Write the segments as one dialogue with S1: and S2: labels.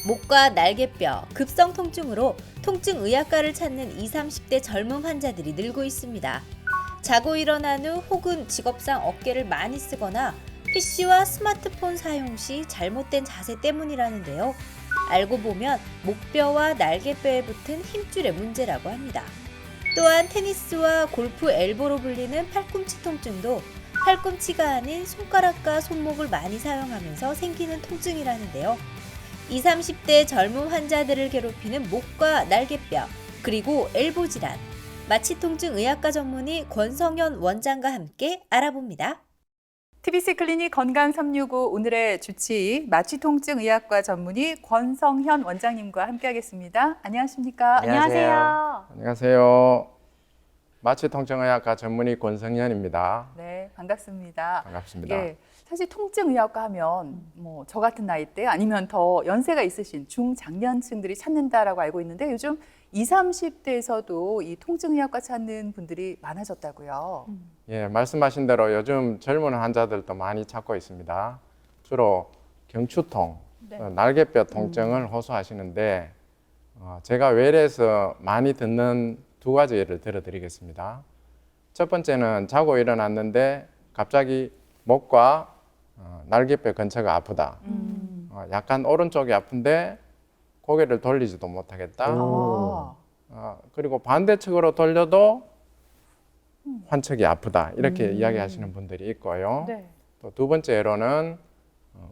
S1: 목과 날개뼈, 급성 통증으로 통증의학과를 찾는 20, 30대 젊은 환자들이 늘고 있습니다. 자고 일어난 후 혹은 직업상 어깨를 많이 쓰거나 PC와 스마트폰 사용 시 잘못된 자세 때문이라는데요. 알고 보면 목뼈와 날개뼈에 붙은 힘줄의 문제라고 합니다. 또한 테니스와 골프 엘보로 불리는 팔꿈치 통증도 팔꿈치가 아닌 손가락과 손목을 많이 사용하면서 생기는 통증이라는데요. 20, 30대 젊은 환자들을 괴롭히는 목과 날개뼈, 그리고 엘보 질환. 마취통증의학과 전문의 권성현 원장과 함께 알아봅니다.
S2: TBC 클리닉 건강 365 오늘의 주치의 마취통증의학과 전문의 권성현 원장님과 함께하겠습니다. 안녕하십니까?
S3: 안녕하세요.
S4: 안녕하세요. 마취통증의학과 전문의 권성현입니다.
S2: 네, 반갑습니다.
S4: 반갑습니다.
S2: 예, 사실 통증의학과 하면 뭐 저 같은 나이대 아니면 더 연세가 있으신 중장년층들이 찾는다라고 알고 있는데 요즘 20, 30대에서도 이 통증의학과 찾는 분들이 많아졌다고요.
S4: 예, 말씀하신 대로 요즘 젊은 환자들도 많이 찾고 있습니다. 주로 경추통,
S2: 네.
S4: 날개뼈 통증을 호소하시는데 제가 외래에서 많이 듣는 두 가지 예를 들어드리겠습니다. 첫 번째는 자고 일어났는데 갑자기 목과 날개뼈 근처가 아프다. 약간 오른쪽이 아픈데 고개를 돌리지도 못하겠다. 그리고 반대측으로 돌려도 환측이 아프다. 이렇게 이야기하시는 분들이 있고요.
S2: 네.
S4: 또 두 번째 예로는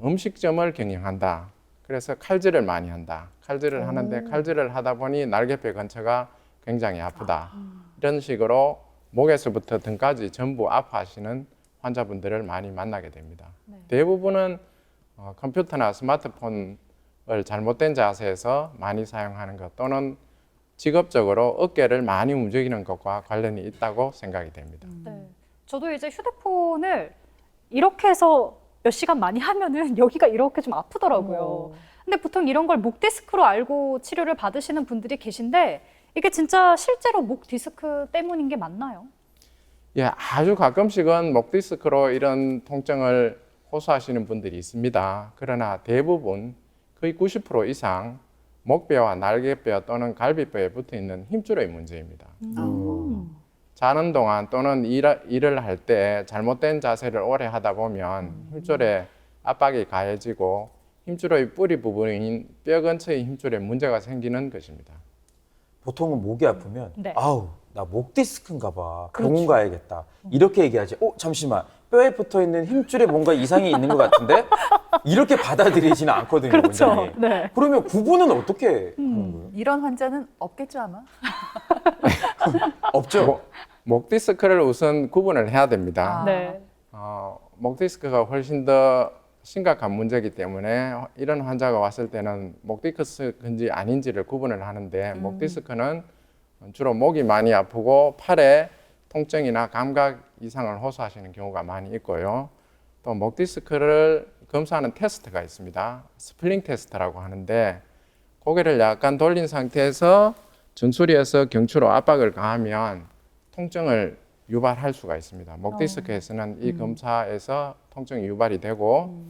S4: 음식점을 경영한다. 그래서 칼질을 많이 한다. 칼질을 하는데 칼질을 하다 보니 날개뼈 근처가 굉장히 아프다. 이런 식으로 목에서부터 등까지 전부 아파하시는 환자분들을 많이 만나게 됩니다.
S2: 네.
S4: 대부분은 컴퓨터나 스마트폰을 잘못된 자세에서 많이 사용하는 것 또는 직업적으로 어깨를 많이 움직이는 것과 관련이 있다고 생각이 됩니다.
S3: 네. 저도 이제 휴대폰을 이렇게 해서 몇 시간 많이 하면은 여기가 이렇게 좀 아프더라고요. 근데 보통 이런 걸 목 디스크로 알고 치료를 받으시는 분들이 계신데 이게 진짜 실제로 목 디스크 때문인 게 맞나요?
S4: 예, 아주 가끔씩은 목 디스크로 이런 통증을 호소하시는 분들이 있습니다. 그러나 대부분 거의 90% 이상 목뼈와 날개뼈 또는 갈비뼈에 붙어 있는 힘줄의 문제입니다. 자는 동안 또는 일을 할 때 잘못된 자세를 오래 하다 보면 힘줄에 압박이 가해지고 힘줄의 뿌리 부분인 뼈 근처의 힘줄에 문제가 생기는 것입니다.
S5: 보통은 목이 아프면
S3: 네.
S5: 아우 나 목 디스크인가 봐 병원 가야겠다 이렇게 얘기하지. 잠시만 뼈에 붙어 있는 힘줄에 뭔가 이상이 있는 것 같은데 이렇게 받아들이지는 않거든요.
S3: 그렇죠.
S5: 원장님.
S3: 네.
S5: 그러면 구분은 어떻게 하는 거예요?
S2: 이런 환자는 없겠죠 아마?
S5: 없죠.
S4: 목 디스크를 우선 구분을 해야 됩니다.
S3: 네.
S4: 목 디스크가 훨씬 더 심각한 문제이기 때문에 이런 환자가 왔을 때는 목 디스크인지 아닌지를 구분을 하는데 목 디스크는 주로 목이 많이 아프고 팔에 통증이나 감각 이상을 호소하시는 경우가 많이 있고요. 또 목 디스크를 검사하는 테스트가 있습니다. 스플링 테스트라고 하는데 고개를 약간 돌린 상태에서 정수리에서 경추로 압박을 가하면 통증을 유발할 수가 있습니다. 목 디스크에서는 이 검사에서 통증이 유발이 되고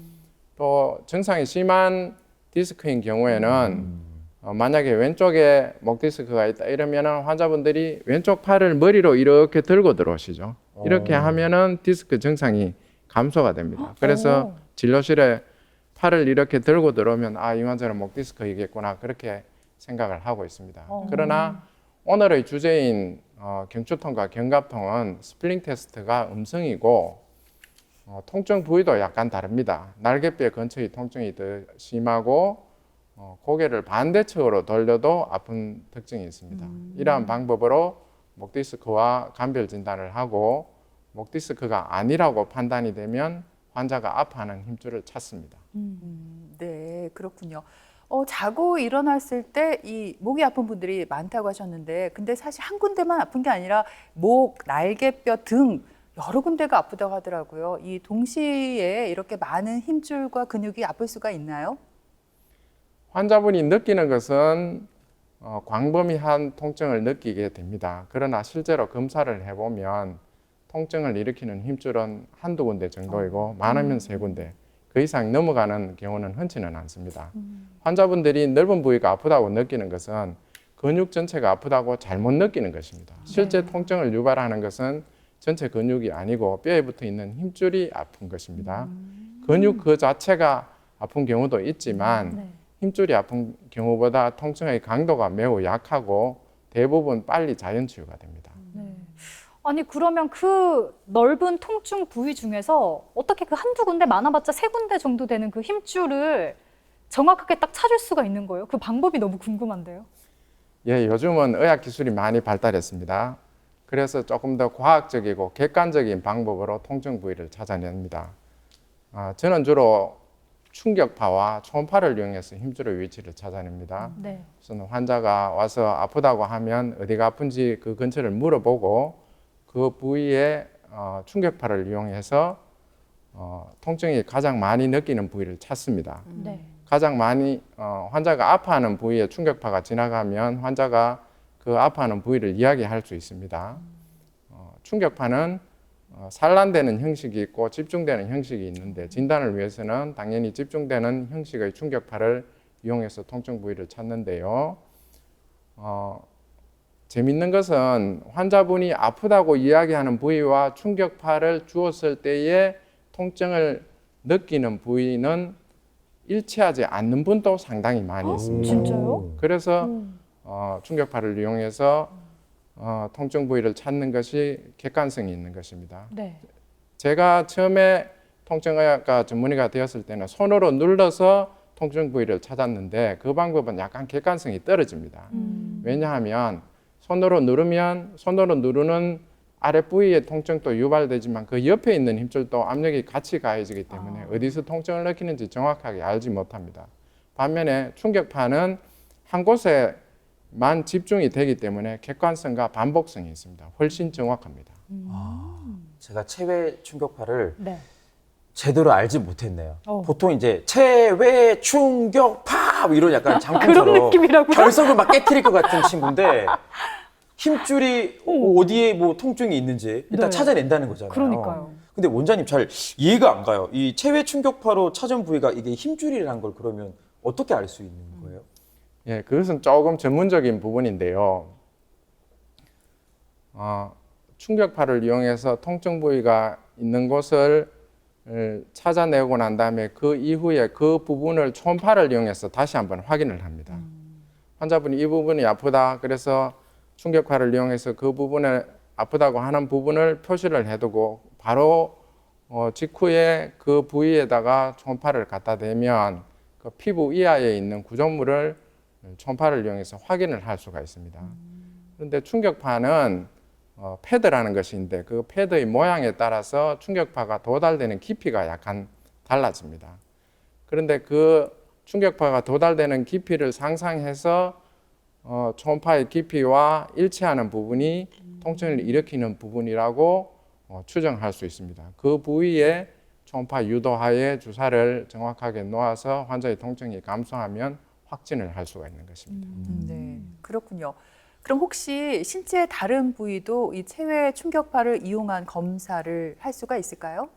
S4: 또 증상이 심한 디스크인 경우에는 만약에 왼쪽에 목 디스크가 있다 이러면 환자분들이 왼쪽 팔을 머리로 이렇게 들고 들어오시죠. 이렇게 하면은 디스크 증상이 감소가 됩니다. 그래서 진료실에 팔을 이렇게 들고 들어오면 이 환자는 목 디스크이겠구나 그렇게 생각을 하고 있습니다. 그러나 오늘의 주제인 경추통과 견갑통은 스플링 테스트가 음성이고 통증 부위도 약간 다릅니다. 날개뼈 근처의 통증이 더 심하고 고개를 반대측으로 돌려도 아픈 특징이 있습니다. 이러한 방법으로 목 디스크와 감별 진단을 하고 목 디스크가 아니라고 판단이 되면 환자가 아파하는 힘줄을 찾습니다.
S2: 네, 그렇군요. 자고 일어났을 때 이 목이 아픈 분들이 많다고 하셨는데 근데 사실 한 군데만 아픈 게 아니라 목, 날개뼈 등 여러 군데가 아프다고 하더라고요. 이 동시에 이렇게 많은 힘줄과 근육이 아플 수가 있나요?
S4: 환자분이 느끼는 것은 광범위한 통증을 느끼게 됩니다. 그러나 실제로 검사를 해보면 통증을 일으키는 힘줄은 한두 군데 정도이고 많으면 세 군데, 그 이상 넘어가는 경우는 흔치는 않습니다. 환자분들이 넓은 부위가 아프다고 느끼는 것은 근육 전체가 아프다고 잘못 느끼는 것입니다. 실제 통증을 유발하는 것은 전체 근육이 아니고 뼈에 붙어 있는 힘줄이 아픈 것입니다. 근육 그 자체가 아픈 경우도 있지만
S3: 네.
S4: 힘줄이 아픈 경우보다 통증의 강도가 매우 약하고 대부분 빨리 자연 치유가 됩니다.
S3: 네. 아니 그러면 그 넓은 통증 부위 중에서 어떻게 그 한두 군데 많아봤자 세 군데 정도 되는 그 힘줄을 정확하게 딱 찾을 수가 있는 거예요? 그 방법이 너무 궁금한데요.
S4: 예, 요즘은 의학 기술이 많이 발달했습니다. 그래서 조금 더 과학적이고 객관적인 방법으로 통증 부위를 찾아냅니다. 저는 주로 충격파와 초음파를 이용해서 힘줄의 위치를 찾아냅니다.
S3: 네.
S4: 우선 환자가 와서 아프다고 하면 어디가 아픈지 그 근처를 물어보고 그 부위에 충격파를 이용해서 통증이 가장 많이 느끼는 부위를 찾습니다.
S3: 네.
S4: 가장 많이 환자가 아파하는 부위에 충격파가 지나가면 환자가 그 아파하는 부위를 이야기할 수 있습니다. 충격파는 산란되는 형식이 있고 집중되는 형식이 있는데 진단을 위해서는 당연히 집중되는 형식의 충격파를 이용해서 통증 부위를 찾는데요. 재밌는 것은 환자분이 아프다고 이야기하는 부위와 충격파를 주었을 때의 통증을 느끼는 부위는 일치하지 않는 분도 상당히 많이 있습니다.
S3: 진짜요?
S4: 그래서 충격파를 이용해서 통증 부위를 찾는 것이 객관성이 있는 것입니다.
S3: 네.
S4: 제가 처음에 통증의학과 전문의가 되었을 때는 손으로 눌러서 통증 부위를 찾았는데 그 방법은 약간 객관성이 떨어집니다. 왜냐하면 손으로 누르는 아랫부위의 통증도 유발되지만 그 옆에 있는 힘줄도 압력이 같이 가해지기 때문에 어디서 통증을 느끼는지 정확하게 알지 못합니다. 반면에 충격파는 한 곳에만 집중이 되기 때문에 객관성과 반복성이 있습니다. 훨씬 정확합니다.
S5: 제가 체외 충격파를
S3: 네.
S5: 제대로 알지 못했네요.
S3: 어.
S5: 보통 이제 체외 충격파 뭐 이런 약간
S3: 그런
S5: 장풍처럼
S3: 느낌이라고요?
S5: 결석을 막 깨트릴 것 같은 친구인데 힘줄이 어디에 뭐 통증이 있는지 일단
S3: 네.
S5: 찾아낸다는 거잖아요.
S3: 그러니까요.
S5: 근데 원장님 잘 이해가 안 가요. 이 체외 충격파로 찾은 부위가 이게 힘줄이라는 걸 그러면 어떻게 알 수 있는 거예요?
S4: 예, 그것은 조금 전문적인 부분인데요. 충격파를 이용해서 통증 부위가 있는 곳을 찾아내고 난 다음에 그 이후에 그 부분을 초음파를 이용해서 다시 한번 확인을 합니다. 환자분이 이 부분이 아프다. 그래서 충격파를 이용해서 그 부분에 아프다고 하는 부분을 표시를 해두고 바로 직후에 그 부위에다가 초음파를 갖다 대면 그 피부 이하에 있는 구조물을 초음파를 이용해서 확인을 할 수가 있습니다. 그런데 충격파는 패드라는 것이 있는데 그 패드의 모양에 따라서 충격파가 도달되는 깊이가 약간 달라집니다. 그런데 그 충격파가 도달되는 깊이를 상상해서 초음파의 깊이와 일치하는 부분이 통증을 일으키는 부분이라고 추정할 수 있습니다. 그 부위에 초음파 유도하에 주사를 정확하게 놓아서 환자의 통증이 감소하면 확진을 할 수가 있는 것입니다.
S2: 네, 그렇군요. 그럼 혹시 신체의 다른 부위도 이 체외 충격파를 이용한 검사를 할 수가 있을까요?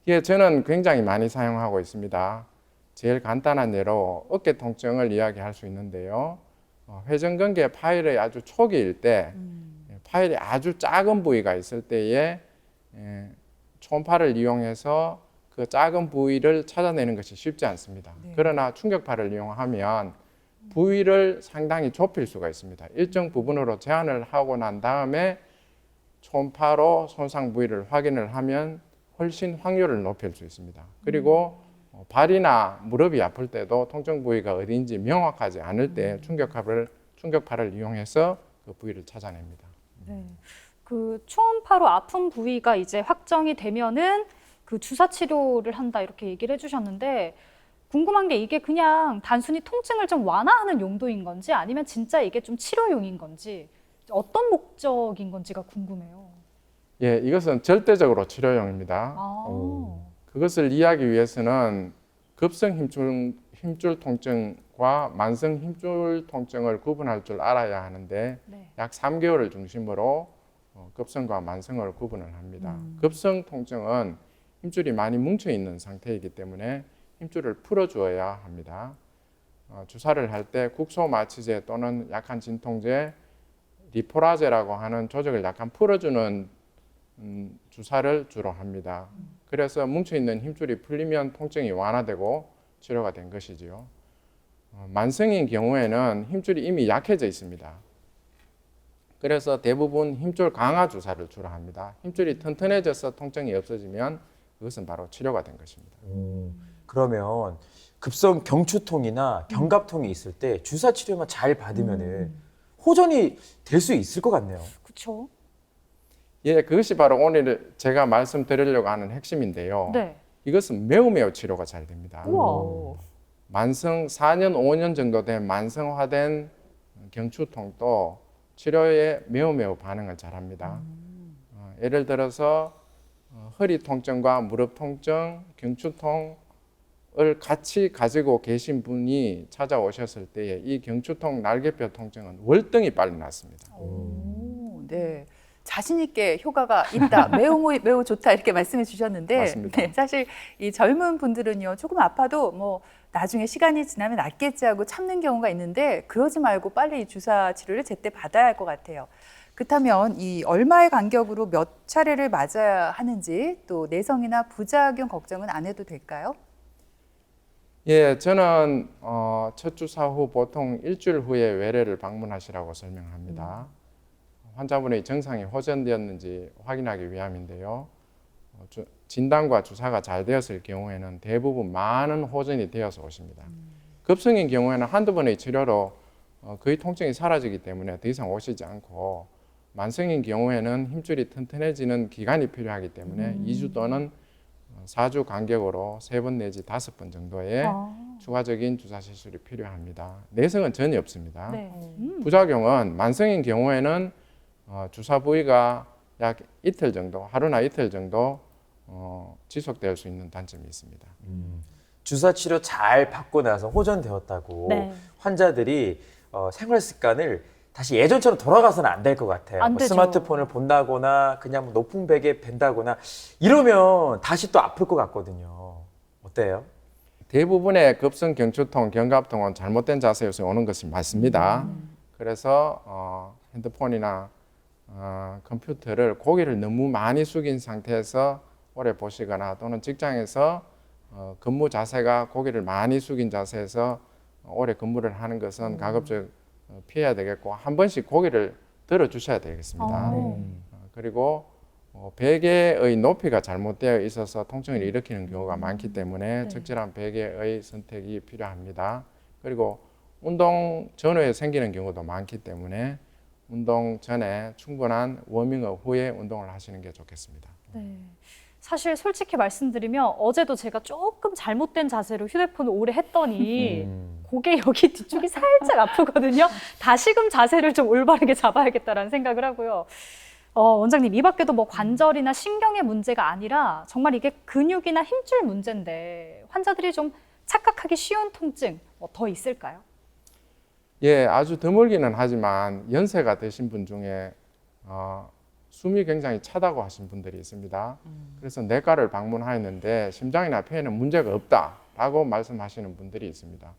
S4: 예, 저는 굉장히 많이 사용하고 있습니다. 제일 간단한 예로 어깨 통증을 이야기할 수 있는데요. 회전근개 파일의 아주 초기일 때 파일이 아주 작은 부위가 있을 때에 초음파를 이용해서 그 작은 부위를 찾아내는 것이 쉽지 않습니다.
S2: 네.
S4: 그러나 충격파를 이용하면 부위를 상당히 좁힐 수가 있습니다. 일정 부분으로 제한을 하고 난 다음에 초음파로 손상 부위를 확인을 하면 훨씬 확률을 높일 수 있습니다. 그리고 발이나 무릎이 아플 때도 통증 부위가 어디인지 명확하지 않을 때 충격파를 이용해서 그 부위를 찾아냅니다.
S3: 네. 그 초음파로 아픈 부위가 이제 확정이 되면은 그 주사 치료를 한다 이렇게 얘기를 해주셨는데 궁금한 게 이게 그냥 단순히 통증을 좀 완화하는 용도인 건지 아니면 진짜 이게 좀 치료용인 건지 어떤 목적인 건지가 궁금해요.
S4: 예, 이것은 절대적으로 치료용입니다.
S3: 아,
S4: 그것을 이해하기 위해서는 급성 힘줄 통증과 만성 힘줄 통증을 구분할 줄 알아야 하는데
S3: 네.
S4: 약 3개월을 중심으로 급성과 만성을 구분을 합니다. 급성 통증은 힘줄이 많이 뭉쳐 있는 상태이기 때문에 힘줄을 풀어주어야 합니다. 주사를 할 때 국소마취제 또는 약한 진통제, 리포라제라고 하는 조직을 약간 풀어주는 주사를 주로 합니다. 그래서 뭉쳐있는 힘줄이 풀리면 통증이 완화되고 치료가 된 것이지요. 만성인 경우에는 힘줄이 이미 약해져 있습니다. 그래서 대부분 힘줄 강화 주사를 주로 합니다. 힘줄이 튼튼해져서 통증이 없어지면 그것은 바로 치료가 된 것입니다.
S5: 그러면 급성 경추통이나 견갑통이 있을 때 주사 치료만 잘 받으면은 호전이 될 수 있을 것 같네요.
S3: 그렇죠.
S4: 예, 그것이 바로 오늘 제가 말씀드리려고 하는 핵심인데요.
S3: 네.
S4: 이것은 매우 치료가 잘 됩니다.
S3: 우와.
S4: 만성 4년, 5년 정도 된 만성화된 경추통도 치료에 매우 반응을 잘합니다. 예를 들어서 허리 통증과 무릎 통증, 경추통을 같이 가지고 계신 분이 찾아오셨을 때에 이 경추통 날개뼈 통증은 월등히 빨리 낫습니다.
S2: 오, 네. 자신 있게 효과가 있다, 매우 좋다 이렇게 말씀해 주셨는데,
S4: 맞습니다.
S2: 네, 사실 이 젊은 분들은요 조금 아파도 뭐 나중에 시간이 지나면 낫겠지 하고 참는 경우가 있는데 그러지 말고 빨리 이 주사 치료를 제때 받아야 할 것 같아요. 그렇다면 이 얼마의 간격으로 몇 차례를 맞아야 하는지 또 내성이나 부작용 걱정은 안 해도 될까요?
S4: 예, 저는 첫 주사 후 보통 일주일 후에 외래를 방문하시라고 설명합니다. 환자분의 증상이 호전되었는지 확인하기 위함인데요. 진단과 주사가 잘 되었을 경우에는 대부분 많은 호전이 되어서 오십니다. 급성인 경우에는 한두 번의 치료로 거의 통증이 사라지기 때문에 더 이상 오시지 않고, 만성인 경우에는 힘줄이 튼튼해지는 기간이 필요하기 때문에 2주 또는 4주 간격으로 3번 내지 5번 정도의 추가적인 주사 시술이 필요합니다. 내성은 전혀 없습니다.
S3: 네.
S4: 부작용은 만성인 경우에는 주사 부위가 약 이틀 정도, 하루나 이틀 정도 지속될 수 있는 단점이 있습니다.
S5: 주사 치료 잘 받고 나서 호전되었다고
S3: 네.
S5: 환자들이 생활 습관을 다시 예전처럼 돌아가서는 안 될 것 같아요.
S3: 안
S5: 뭐
S3: 되죠.
S5: 스마트폰을 본다거나 그냥 뭐 높은 베개에 벤다거나 이러면 다시 또 아플 것 같거든요. 어때요?
S4: 대부분의 급성 경추통, 견갑통은 잘못된 자세에서 오는 것이 맞습니다. 그래서 핸드폰이나 컴퓨터를 고개를 너무 많이 숙인 상태에서 오래 보시거나 또는 직장에서 근무 자세가 고개를 많이 숙인 자세에서 오래 근무를 하는 것은 가급적 피해야 되겠고, 한 번씩 고개를 들어 주셔야 되겠습니다. 그리고 베개의 높이가 잘못되어 있어서 통증을 일으키는 경우가 많기 때문에 적절한 베개의 선택이 필요합니다. 그리고 운동 전후에 생기는 경우도 많기 때문에 운동 전에 충분한 워밍업 후에 운동을 하시는 게 좋겠습니다.
S3: 네. 사실 솔직히 말씀드리면 어제도 제가 조금 잘못된 자세로 휴대폰을 오래 했더니 고개 여기 뒤쪽이 살짝 아프거든요. 다시금 자세를 좀 올바르게 잡아야겠다라는 생각을 하고요. 원장님, 이 밖에도 뭐 관절이나 신경의 문제가 아니라 정말 이게 근육이나 힘줄 문제인데 환자들이 좀 착각하기 쉬운 통증 뭐 더 있을까요?
S4: 예, 아주 드물기는 하지만 연세가 드신 분 중에 숨이 굉장히 차다고 하신 분들이 있습니다. 그래서 내과를 방문하였는데 심장이나 폐에는 문제가 없다라고 말씀하시는 분들이 있습니다.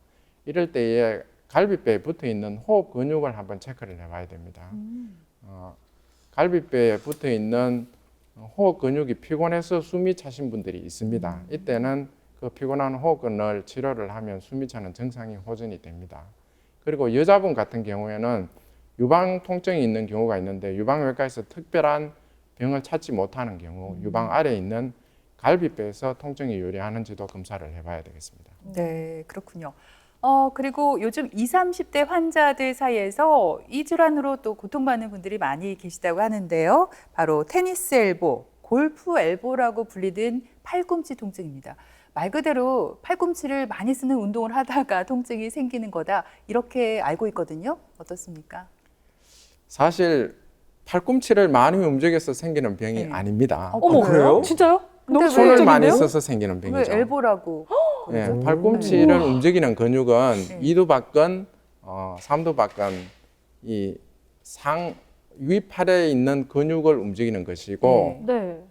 S4: 이럴 때에 갈비뼈에 붙어 있는 호흡 근육을 한번 체크를 해봐야 됩니다. 갈비뼈에 붙어 있는 호흡 근육이 피곤해서 숨이 차신 분들이 있습니다. 이때는 그 피곤한 호흡근을 치료를 하면 숨이 차는 증상이 호전이 됩니다. 그리고 여자분 같은 경우에는 유방 통증이 있는 경우가 있는데 유방외과에서 특별한 병을 찾지 못하는 경우 유방 아래에 있는 갈비뼈에서 통증이 유래하는지도 검사를 해봐야 되겠습니다.
S2: 네, 그렇군요. 그리고 요즘 20, 30대 환자들 사이에서 이 질환으로 또 고통받는 분들이 많이 계시다고 하는데요. 바로 테니스 엘보, 골프 엘보라고 불리는 팔꿈치 통증입니다. 말 그대로 팔꿈치를 많이 쓰는 운동을 하다가 통증이 생기는 거다, 이렇게 알고 있거든요. 어떻습니까?
S4: 사실 팔꿈치를 많이 움직여서 생기는 병이
S2: 네.
S4: 아닙니다.
S3: 어머,
S5: 그래요?
S3: 진짜요?
S2: 근데
S3: 너무
S4: 손을 많이
S3: 소극적인데요?
S4: 써서 생기는
S2: 왜
S4: 병이죠.
S2: 엘보라고?
S4: 예,
S2: 그러죠?
S4: 팔꿈치를 움직이는 근육은
S2: 네.
S4: 이두박근, 삼두박근, 이 위 팔에 있는 근육을 움직이는 것이고
S2: 네.
S3: 네.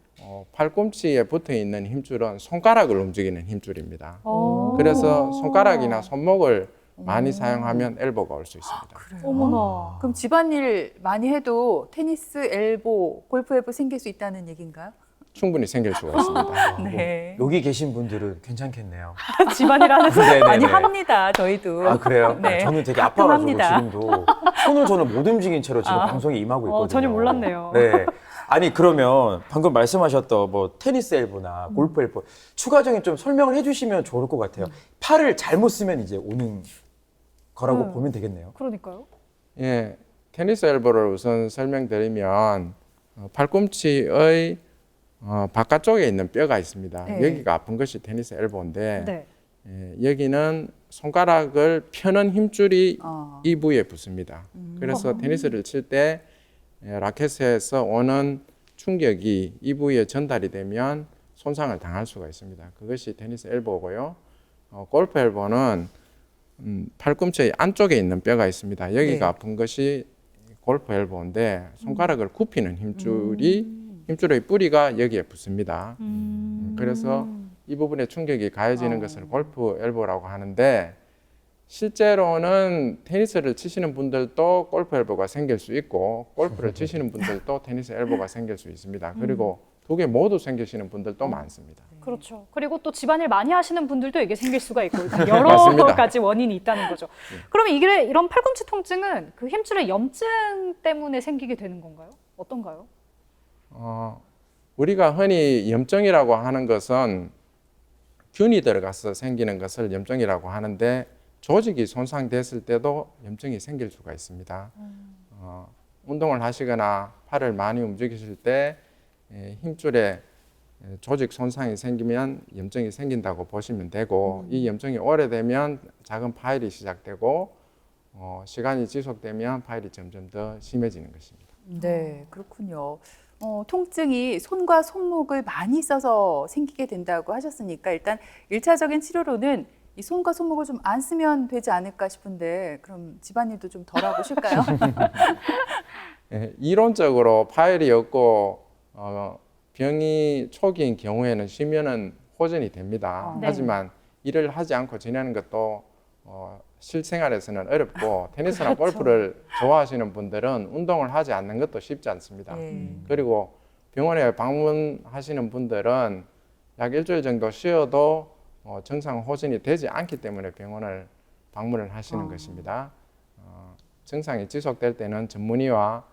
S4: 팔꿈치에 붙어 있는 힘줄은 손가락을 움직이는 힘줄입니다.
S3: 어.
S4: 그래서 손가락이나 손목을 많이 사용하면 엘보가 올 수 있습니다.
S2: 그래요?
S3: 어머나.
S2: 그럼 집안일 많이 해도 테니스 엘보, 골프 엘보 생길 수 있다는 얘기인가요?
S4: 충분히 생길 수가 있습니다.
S2: 네.
S5: 여기 계신 분들은 괜찮겠네요.
S3: 집안일 하는
S5: 네네네.
S2: 많이 합니다, 저희도.
S5: 아 그래요?
S2: 네.
S5: 저는 되게 아파가지고
S2: 가끔합니다.
S5: 지금도 손을 저는 못 움직인 채로 지금 방송에 임하고 있거든요.
S3: 전혀 몰랐네요.
S5: 네. 아니 그러면 방금 말씀하셨던 뭐 테니스 엘보나 골프 엘보 추가적인 좀 설명을 해주시면 좋을 것 같아요. 팔을 잘못 쓰면 이제 오는 거라고 보면 되겠네요.
S3: 그러니까요.
S4: 예, 테니스 엘보를 우선 설명드리면 팔꿈치의 바깥쪽에 있는 뼈가 있습니다.
S2: 네.
S4: 여기가 아픈 것이 테니스 엘보인데
S3: 네.
S4: 여기는 손가락을 펴는 힘줄이
S2: 어.
S4: 이 부위에 붙습니다. 그래서 테니스를 칠 때 라켓에서 오는 충격이 이 부위에 전달이 되면 손상을 당할 수가 있습니다. 그것이 테니스 엘보고요. 골프 엘보는 팔꿈치 안쪽에 있는 뼈가 있습니다. 여기가
S2: 네.
S4: 아픈 것이 골프 엘보인데 손가락을 굽히는 힘줄의 뿌리가 여기에 붙습니다. 그래서 이 부분에 충격이 가해지는 것을 골프 엘보라고 하는데 실제로는 테니스를 치시는 분들도 골프 엘보가 생길 수 있고 골프를 치시는 분들도 테니스 엘보가 생길 수 있습니다. 그리고 두 개 모두 생기시는 분들도 많습니다.
S3: 그렇죠. 그리고 또 집안일 많이 하시는 분들도 이게 생길 수가 있고 여러
S4: 맞습니다.
S3: 가지 원인이 있다는 거죠. 그러면 이런 팔꿈치 통증은 그 힘줄의 염증 때문에 생기게 되는 건가요? 어떤가요?
S4: 우리가 흔히 염증이라고 하는 것은 균이 들어가서 생기는 것을 염증이라고 하는데 조직이 손상됐을 때도 염증이 생길 수가 있습니다. 운동을 하시거나 팔을 많이 움직이실 때 힘줄에 조직 손상이 생기면 염증이 생긴다고 보시면 되고 이 염증이 오래되면 작은 파열이 시작되고 시간이 지속되면 파열이 점점 더 심해지는 것입니다.
S2: 네, 그렇군요. 통증이 손과 손목을 많이 써서 생기게 된다고 하셨으니까 일단 1차적인 치료로는 이 손과 손목을 좀 안 쓰면 되지 않을까 싶은데 그럼 집안일도 좀 덜 하고 쉴까요?
S4: 이론적으로 파열이 없고 병이 초기인 경우에는 쉬면은 호전이 됩니다.
S3: 네.
S4: 하지만 일을 하지 않고 지내는 것도 실생활에서는 어렵고 테니스나 골프를 좋아하시는 분들은 운동을 하지 않는 것도 쉽지 않습니다. 그리고 병원에 방문하시는 분들은 약 일주일 정도 쉬어도 정상 호전이 되지 않기 때문에 병원을 방문을 하시는 것입니다. 증상이 지속될 때는 전문의와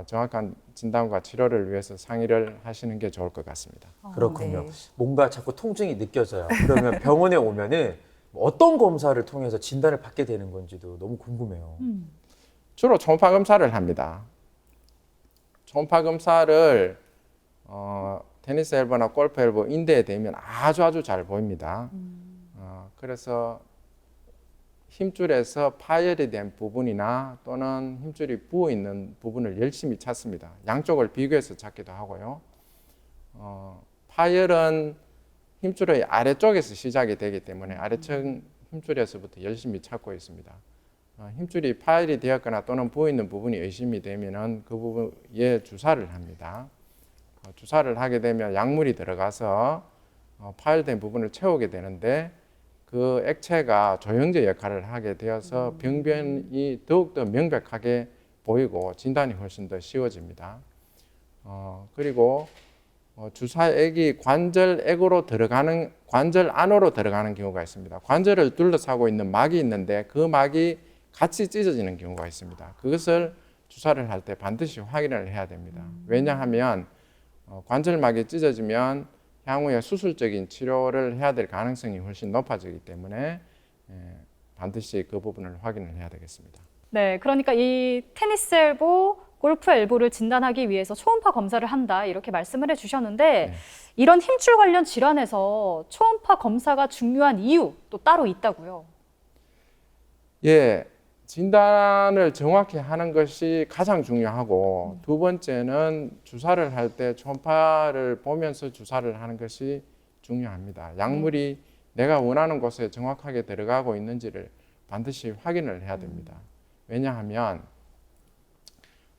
S4: 정확한 진단과 치료를 위해서 상의를 하시는 게 좋을 것 같습니다.
S5: 그렇군요.
S2: 네.
S5: 뭔가 자꾸 통증이 느껴져요. 그러면 병원에 오면은 어떤 검사를 통해서 진단을 받게 되는 건지도 너무 궁금해요.
S4: 주로 초음파 검사를 합니다. 초음파 검사를 테니스 엘보나 골프 엘보 인대에 대면 아주 잘 보입니다. 그래서 힘줄에서 파열이 된 부분이나 또는 힘줄이 부어 있는 부분을 열심히 찾습니다. 양쪽을 비교해서 찾기도 하고요. 파열은 힘줄의 아래쪽에서 시작이 되기 때문에 아래쪽 힘줄에서부터 열심히 찾고 있습니다. 힘줄이 파열이 되었거나 또는 부어 있는 부분이 의심이 되면은 그 부분에 주사를 합니다. 주사를 하게 되면 약물이 들어가서 파열된 부분을 채우게 되는데 그 액체가 조영제 역할을 하게 되어서 병변이 더욱더 명백하게 보이고 진단이 훨씬 더 쉬워집니다. 그리고 주사액이 관절액으로 들어가는 관절 안으로 들어가는 경우가 있습니다. 관절을 둘러싸고 있는 막이 있는데 그 막이 같이 찢어지는 경우가 있습니다. 그것을 주사를 할 때 반드시 확인을 해야 됩니다. 왜냐하면 관절막이 찢어지면 향후에 수술적인 치료를 해야 될 가능성이 훨씬 높아지기 때문에 반드시 그 부분을 확인을 해야 되겠습니다.
S3: 네, 그러니까 이 테니스 엘보, 골프 엘보를 진단하기 위해서 초음파 검사를 한다 이렇게 말씀을 해주셨는데
S4: 네.
S3: 이런 힘줄 관련 질환에서 초음파 검사가 중요한 이유 또 따로 있다고요?
S4: 예, 진단을 정확히 하는 것이 가장 중요하고 두 번째는 주사를 할 때 초음파를 보면서 주사를 하는 것이 중요합니다. 약물이 내가 원하는 곳에 정확하게 들어가고 있는지를 반드시 확인을 해야 됩니다. 왜냐하면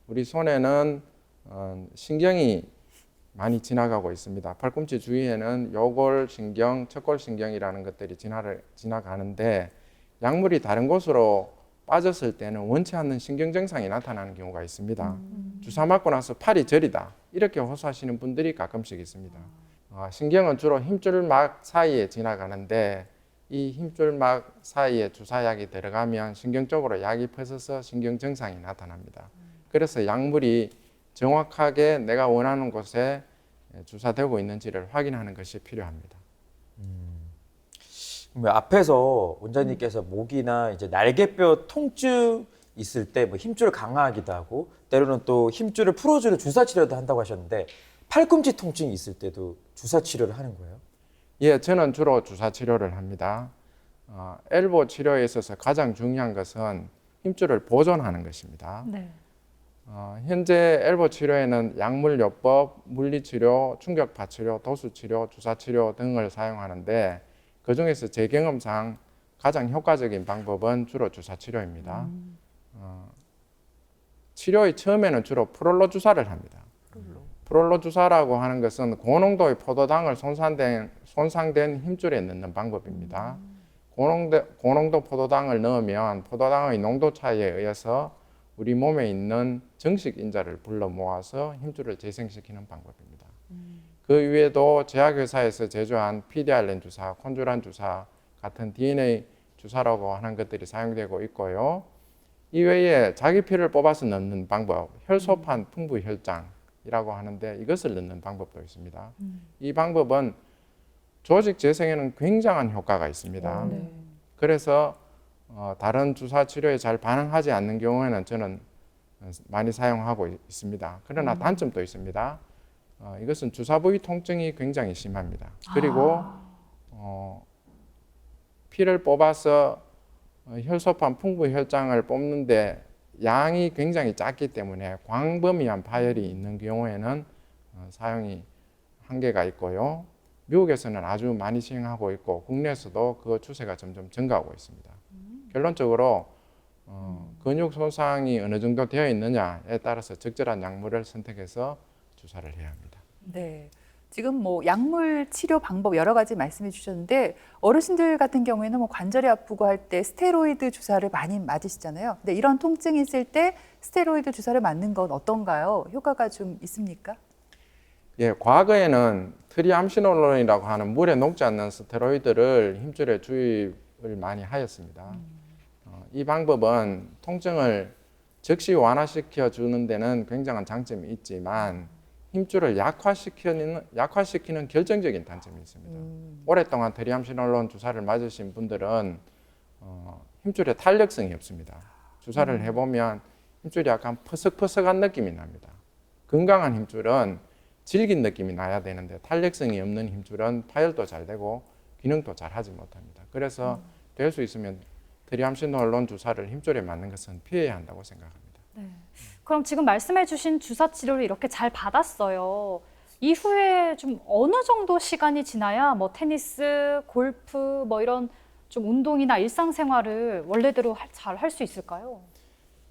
S4: 우리 손에는 신경이 많이 지나가고 있습니다. 팔꿈치 주위에는 요골신경, 척골신경이라는 것들이 지나가는데 약물이 다른 곳으로 빠졌을 때는 원치 않는 신경 증상이 나타나는 경우가 있습니다. 주사 맞고 나서 팔이 저리다 이렇게 호소하시는 분들이 가끔씩 있습니다. 신경은 주로 힘줄막 사이에 지나가는데 이 힘줄막 사이에 주사약이 들어가면 신경 쪽으로 약이 퍼져서 신경 증상이 나타납니다. 그래서 약물이 정확하게 내가 원하는 곳에 주사되고 있는지를 확인하는 것이 필요합니다.
S5: 앞에서 원장님께서 목이나 이제 날개뼈 통증 있을 때 뭐 힘줄을 강화하기도 하고 때로는 또 힘줄을 풀어주는 주사 치료도 한다고 하셨는데 팔꿈치 통증이 있을 때도 주사 치료를 하는 거예요?
S4: 예, 저는 주로 주사 치료를 합니다. 엘보 치료에 있어서 가장 중요한 것은 힘줄을 보존하는 것입니다.
S3: 네.
S4: 현재 엘보 치료에는 약물요법, 물리치료, 충격파 치료, 도수치료, 주사치료 등을 사용하는데 그 중에서 제 경험상 가장 효과적인 방법은 주로 주사치료입니다. 치료의 처음에는 주로 프롤로 주사를 합니다. 프롤로 주사라고 하는 것은 고농도의 포도당을 손상된 힘줄에 넣는 방법입니다. 고농도 포도당을 넣으면 포도당의 농도 차이에 의해서 우리 몸에 있는 정식 인자를 불러 모아서 힘줄을 재생시키는 방법입니다. 그 외에도 제약회사에서 제조한 PDRN 주사, 콘주란 주사 같은 DNA 주사라고 하는 것들이 사용되고 있고요. 이외에 자기 피를 뽑아서 넣는 방법, 혈소판 풍부 혈장이라고 하는데 이것을 넣는 방법도 있습니다. 이 방법은 조직 재생에는 굉장한 효과가 있습니다. 그래서 다른 주사 치료에 잘 반응하지 않는 경우에는 저는 많이 사용하고 있습니다. 그러나 단점도 있습니다. 이것은 주사 부위 통증이 굉장히 심합니다. 그리고 피를 뽑아서 혈소판 풍부 혈장을 뽑는데 양이 굉장히 작기 때문에 광범위한 파열이 있는 경우에는 사용이 한계가 있고요. 미국에서는 아주 많이 시행하고 있고 국내에서도 그 추세가 점점 증가하고 있습니다. 결론적으로 근육 손상이 어느 정도 되어 있느냐에 따라서 적절한 약물을 선택해서 주사를 해야 합니다.
S2: 네. 지금 뭐 약물 치료 방법 여러 가지 말씀해 주셨는데 어르신들 같은 경우에는 뭐 관절이 아프고 할 때 스테로이드 주사를 많이 맞으시잖아요. 근데 이런 통증이 있을 때 스테로이드 주사를 맞는 건 어떤가요? 효과가 좀 있습니까?
S4: 예, 과거에는 트리암시놀론이라고 하는 물에 녹지 않는 스테로이드를 힘줄에 주입을 많이 하였습니다. 이 방법은 통증을 즉시 완화시켜 주는 데는 굉장한 장점이 있지만 힘줄을 약화시키는 결정적인 단점이 있습니다. 오랫동안 트리암시놀론 주사를 맞으신 분들은 힘줄에 탄력성이 없습니다. 주사를 해보면 힘줄이 약간 퍼석퍼석한 느낌이 납니다. 건강한 힘줄은 질긴 느낌이 나야 되는데 탄력성이 없는 힘줄은 파열도 잘 되고 기능도 잘 하지 못합니다. 그래서 될 수 있으면 트리암시놀론 주사를 힘줄에 맞는 것은 피해야 한다고 생각합니다.
S3: 네. 그럼 지금 말씀해주신 주사 치료를 이렇게 잘 받았어요. 이후에 좀 어느 정도 시간이 지나야 뭐 테니스, 골프, 뭐 이런 좀 운동이나 일상생활을 원래대로 잘 할 수 있을까요?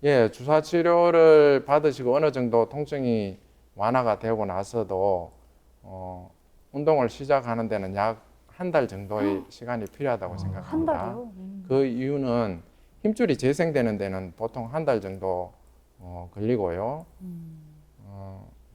S4: 예, 주사 치료를 받으시고 어느 정도 통증이 완화가 되고 나서도 운동을 시작하는 데는 약 한 달 정도의 시간이 필요하다고 생각합니다.
S3: 한 달이요?
S4: 그 이유는 힘줄이 재생되는 데는 보통 한 달 정도 걸리고요.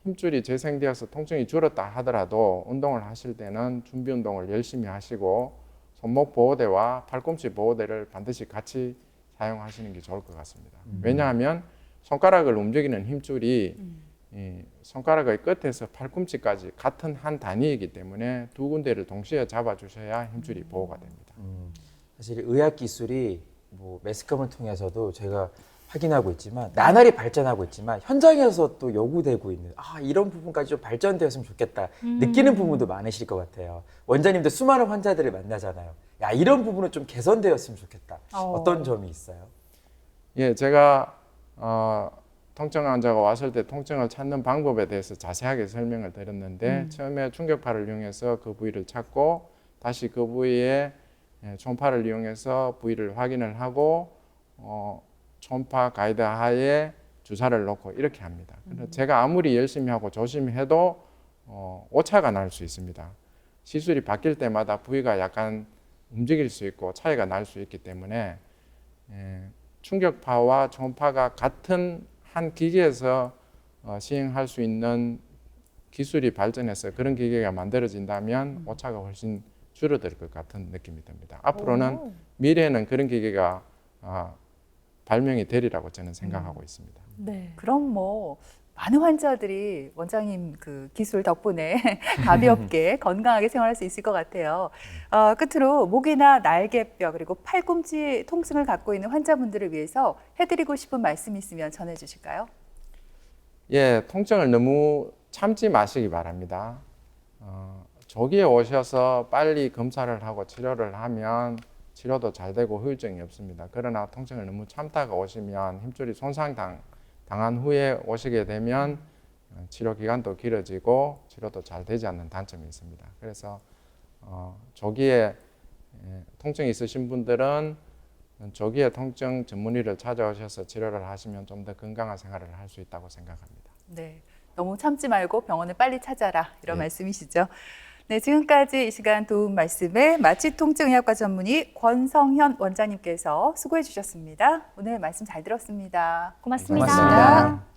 S4: 힘줄이 재생되어서 통증이 줄었다 하더라도 운동을 하실 때는 준비 운동을 열심히 하시고 손목 보호대와 팔꿈치 보호대를 반드시 같이 사용하시는 게 좋을 것 같습니다. 왜냐하면 손가락을 움직이는 힘줄이 손가락의 끝에서 팔꿈치까지 같은 한 단위이기 때문에 두 군데를 동시에 잡아주셔야 힘줄이 보호가 됩니다.
S5: 사실 의학 기술이 뭐 매스컴을 통해서도 제가 확인하고 있지만 나날이 발전하고 있지만 현장에서 또 요구되고 있는 이런 부분까지 좀 발전되었으면 좋겠다 느끼는 부분도 많으실 것 같아요. 원장님도 수많은 환자들을 만나잖아요. 야, 이런 부분은 좀 개선되었으면 좋겠다. 어떤 점이 있어요?
S4: 예, 제가 통증 환자가 왔을 때 통증을 찾는 방법에 대해서 자세하게 설명을 드렸는데 처음에 충격파를 이용해서 그 부위를 찾고 다시 그 부위에 초음파를 이용해서 부위를 확인을 하고 초음파 가이드 하에 주사를 놓고 이렇게 합니다. 그래서 제가 아무리 열심히 하고 조심히 해도 오차가 날 수 있습니다. 시술이 바뀔 때마다 부위가 약간 움직일 수 있고 차이가 날 수 있기 때문에 충격파와 초음파가 같은 한 기계에서 시행할 수 있는 기술이 발전해서 그런 기계가 만들어진다면 오차가 훨씬 줄어들 것 같은 느낌이 듭니다. 앞으로는 미래에는 그런 기계가 발명이 되리라고 저는 생각하고 있습니다.
S3: 네.
S2: 그럼 뭐 많은 환자들이 원장님 그 기술 덕분에 가볍게 건강하게 생활할 수 있을 것 같아요. 끝으로 목이나 날개뼈 그리고 팔꿈치 통증을 갖고 있는 환자분들을 위해서 해드리고 싶은 말씀 있으면 전해주실까요?
S4: 예, 통증을 너무 참지 마시기 바랍니다. 조기에 오셔서 빨리 검사를 하고 치료를 하면 치료도 잘 되고 후유증이 없습니다. 그러나 통증을 너무 참다가 오시면 힘줄이 당한 후에 오시게 되면 치료 기간도 길어지고 치료도 잘 되지 않는 단점이 있습니다. 그래서 조기에 통증이 있으신 분들은 조기에 통증 전문의를 찾아오셔서 치료를 하시면 좀 더 건강한 생활을 할 수 있다고 생각합니다.
S2: 네, 너무 참지 말고 병원을 빨리 찾아라 이런
S4: 네.
S2: 말씀이시죠. 네, 지금까지 이 시간 도움 말씀에 마취통증의학과 전문의 권성현 원장님께서 수고해 주셨습니다. 오늘 말씀 잘 들었습니다.
S3: 고맙습니다.
S5: 고맙습니다.